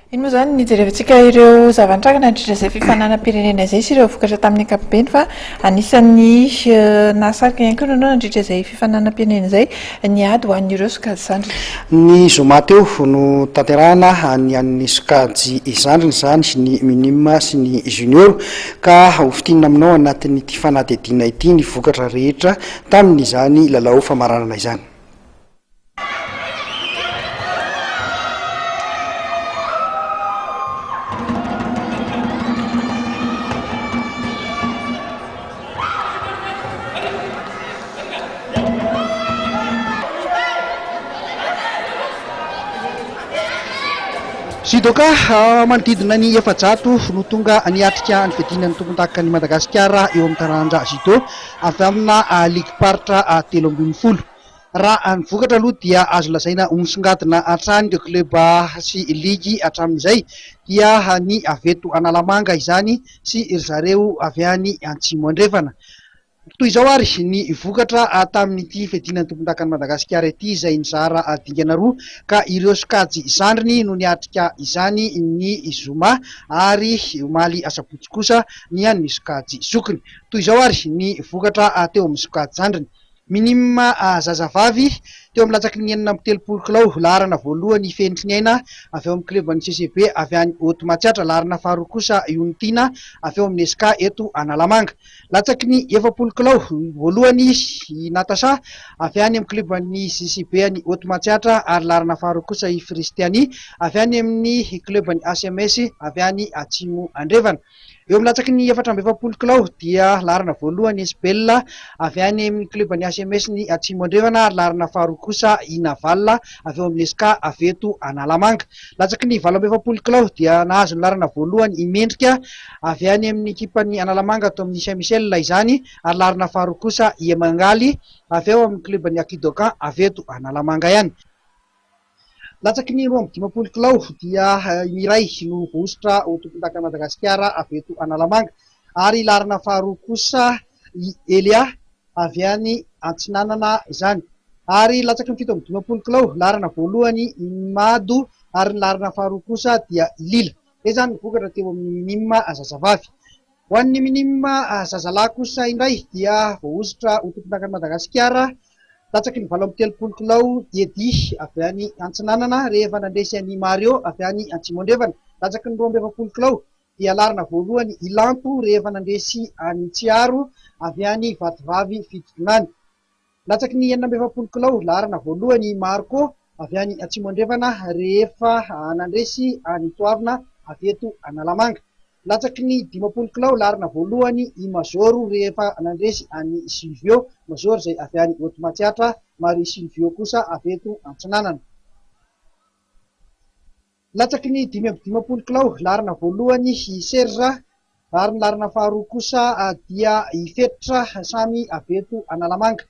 Iny moa izany nijerevantsika ireo zava-nitranga nandritra izay fifananam-pirenena izay sy ireo vokatra tamin'ny ankapobeny fa anisan'ny nahasarika ihany koa ianao nandritra izay fifananam-pirenena izay ny ady ho an'ireo sokajy zandriny. Ny zoma teo no tanterahana ny an'ny sokajy zandriny izany sy ny minima sy ny junior ka hofitinina aminao anatin'ity fanadihadiana ity ny vokatra rehetra tamin'izany lalao famaranana izany. Sidoka manodidina ny efajato no tonga niatrika ny fiadinan'ny tompon-daka ny Madagasikara eo amin'ny taranja judo avy amina ligue paritra 13. Raha ny vokatra aloha dia azo lazaina misongadina hatrany ireo club sy ligy hatramin'izay dia ny avy eto Analamanga izany sy ry zareo avy any Antsimo andrefana. Toy izao ary ny vokatra tamin'ity fiadinan'ny tompon-daka ny Madagasikara ity izay nizara dingana roa ka ireo sokajy zandriny no niatrika izany ny zoma ary omaly asabotsy kosa ny an'ny sokajy zokiny. Toy izao ary ny vokatra teo amin'ny sokajy zandriny. Minima zazavavy teo amin'ny latsaky ny 4 kilao laharana voalohany fenitry ny aina avy eo amin'ny club ny CCB avy any Haute-Matsiatra, laharana faharoa kosa Iontina avy eo amin'ny SK eto Analamanga. Latsaky ny 20 kilao voalohany Natasa avy any amin'ny club ny CCB ny Haute-Matsiatra ary laharana faharoa kosa i Fristiani avy any amin'ny club ny ACMS avy any Atsimo andrefana. Eo amin'ny latsaky ny 24 kilao dia laharana voalohany Esbel avy any amin'ny club ny ACMS ny Atsimo andrefana ary laharana faharoa kosa i Naval avy eo amin'ny SK avy eto Analamanga. Latsaky ny 24 kilao dia nahazo ny laharana voalohany i Mendrika avy any amin'ny ekipa ny Analamanga atao amin'ny Saint-Michel izany ary laharana faharoa kosa i Mangaly avy eo amin'ny club ny Akidokan avy eto Analamanga ihany. Latsaky ny 20 kilao dia Miray no vosotra ho tompon-daka Madagasikara avy eto Analamanga ary laharana faharoa kosa i Elia avy any Antsinanana izany. Ary latsaky ny 17 kilao laharana voalohany i Mado ary ny laharana faharoa kosa dia Lila. Izany ny vokatra teo amin'ny minima zazavavy. Ho an'ny minima zazalahy kosa indray dia voahosotra ho tompon-daka Madagasikara. Latsaky ny 30 kilao Edy avy any Antsinanana rehefa nandresy any Mario avy any Antsimo andrefana. Latsaky ny 20 kilao dia laharana voalohany Ilanto rehefa nandresy any Tsiaro avy any Vatovavy Fitodonany. Latsaky ny 19 kilao laharana voalohany Marco avy any Atsimo andrefana rehefa nandresy any Toavina avy eto Analamanga. Latsaky ny 20 kilao laharana voalohany i Mazoro rehefa nandresy any Silvio Mazoro izay avy any Haute-Matsiatra, Marie Silvio kosa avy eto Antsinanana. Latsaky ny 20 kilao laharana voalohany i Serza ary ny laharana faharoa kosa dia i Fetitra samy avy eto Analamanga.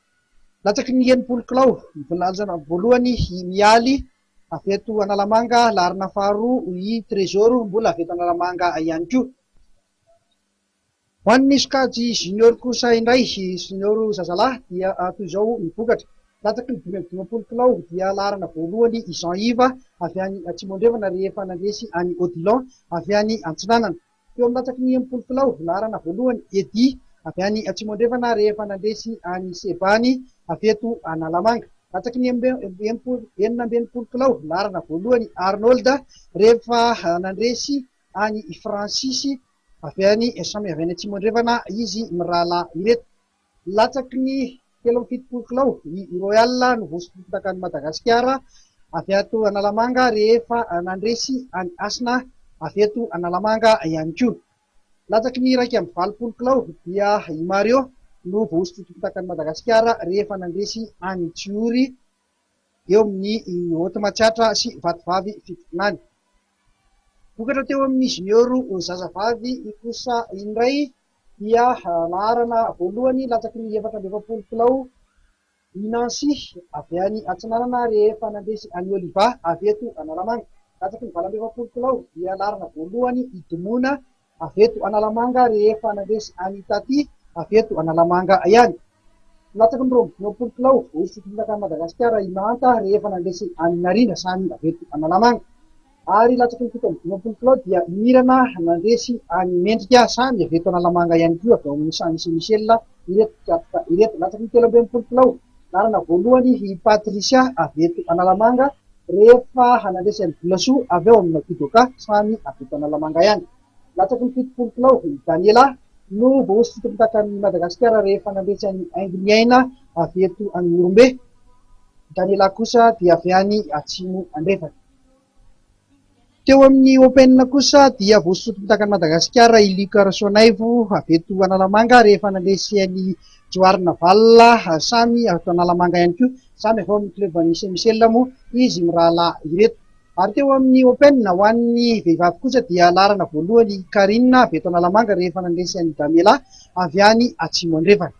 Latsaky ny 20 kilao voalohany i Mialy avy eto Analamanga, laharana faharoa i Trésor mbola avy eto Analamanga ihany koa. Ho an'ny sokajy junior kosa indray junior zazalahy dia toy izao ny vokatra. Latsaky ny 20 kilao dia laharana voalohany i Jean-Yves avy any Atsimo andrefana rehefa nandresy any Odilon avy any Antsinanana. Eo amin'ny latsaky ny 20 kilao laharana voalohany Edy avy any Atsimo andrefana rehefa nandresy any Sebany avy eto Analamanga. Latsaky ny 20 kilao laharana voalohany Arnold rehefa nandresy any Francis avy any samy avy any Atsimo andrefana izy mirala ireto. Latsaky ny 70 kilao i Royal no vosotra ny Madagasikara avy eto Analamanga rehefa nandresy any Asna avy eto Analamanga ihany koa. Latsaky ny 120 kilao dia i Mario no vosotra ny Madagasikara rehefa nandresy any Tsiori eo amin'ny Haute-Matsiatra sy Vatovavy Fitodonany. Vokatra teo amin'ny junior zazavavy kosa indray dia laharana voalohany latsaky ny 20 kilao i Nancy avy any Antsinanana rehefa nandresy any Oliva avy eto Analamanga. Latsaky ny 20 kilao dia laharana voalohany i Domona avy eto Analamanga rehefa nandresy any Tati avy eto Analamanga ihany. Latsaky ny 20 kilao vosotra ny Madagasikara i Manta rehefa nandresy any Narina samy avy eto Analamanga. ary latsaky ny fito amby dimampolo kilao dia mirana nandresy any mendrika samy avy eto Analamanga ihany koa avy ao amin'ny Saint Michel ireto latsaky ny telo amby enimpolo kilao larana voalohany i Patricia avy eto Analamanga rehefa hanandresy any Bolasoa avy ao amin'ny Makidoka samy avy eto Analamanga ihany. Latsaky ny fitopolo kilao i Daniela no voasitra takan'ny Madagasikara rehefa nandresy any Aingoniaina avy eto any Morombe. Daniela kosa dia avy any Atsimo Andrefana. Teo amin'ny Open kosa dia voasotro takan'ny Madagasikara i Luc Rasonaivo avy eto Analamanga rehefa nandresy any Joarnaval samy eto Analamanga ihany koa, samy avy ao amin'ny club any Saint Michel moa izy mirahalahy ireto. Ary teo amin'ny Open ho an'ny vehivavy kosa dia larana voalohany Karina avy eto Analamanga rehefa nandresy any Daniela avy any Atsimo Andrefana.